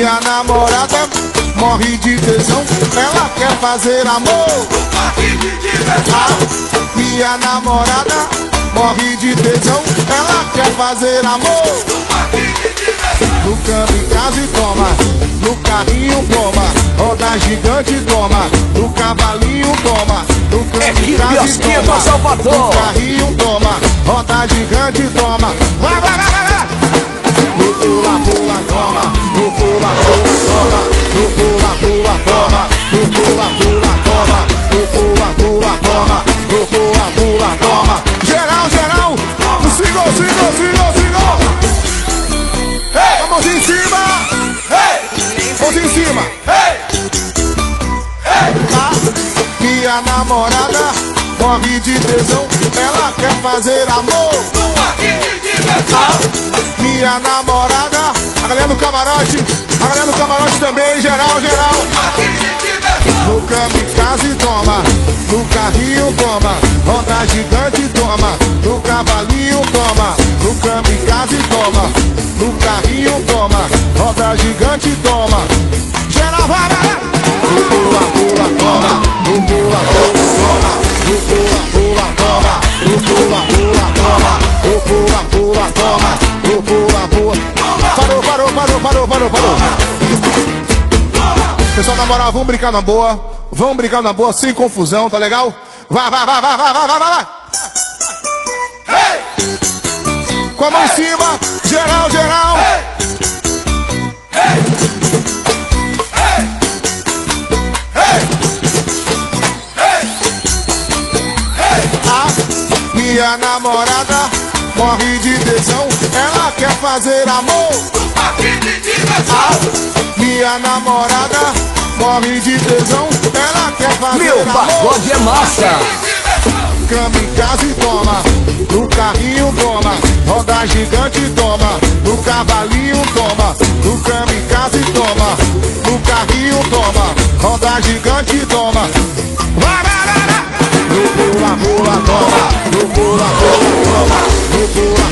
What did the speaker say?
Minha namorada morre de tesão, ela quer fazer amor. Minha namorada morre de tesão, ela quer fazer amor. No kamikaze toma, no carrinho toma, roda gigante toma, no cavalinho toma, no kamikaze toma, no carrinho toma, roda gigante toma. Vai, vai, vai, vai, vai. No pula, pula, toma, no pula, pula, toma, no pula, pula, toma, no pula, pula, toma, no pula, pula, toma, no pula, pula, toma. Geral, geral, single, single, single, single. Hey, mãozinha em cima. Hey, mãozinha em cima. Hey, hey. Minha namorada morre de tesão, ela quer fazer amor. Minha namorada, a galera do camarote, a galera do camarote também, geral, geral. No kamikaze toma, no carrinho toma, roda gigante toma, no cavalinho toma, no kamikaze toma, no carrinho toma, roda gigante toma. Geral, vai, vai. No pula, pula, toma, no pula, pula, toma, no pula, pula, toma, no pula, pula, toma, no pula, pula, toma, no pula, pula. Parou, parou, parou, parou, parou, parou. Pessoal, na moral, vamos brincar na boa. Vamos brincar na boa, sem confusão, tá legal? Vai, vai, vai, vai, vai, vai, vai, vai. Hey! Com a mão em cima, geral, geral. Hey! Hey! Hey! Hey! Hey! A minha namorada morre de tesão, ela quer fazer amor. Minha namorada morre de tesão, ela quer fazer amor. Meu pagode é massa. Kamikaze toma, no carrinho toma, roda gigante toma, no cavalinho toma, no kamikaze toma, no carrinho toma, roda gigante toma. Vai, vai, vai, vai. No pula, pula, toma, no pula, pula, toma, no pula.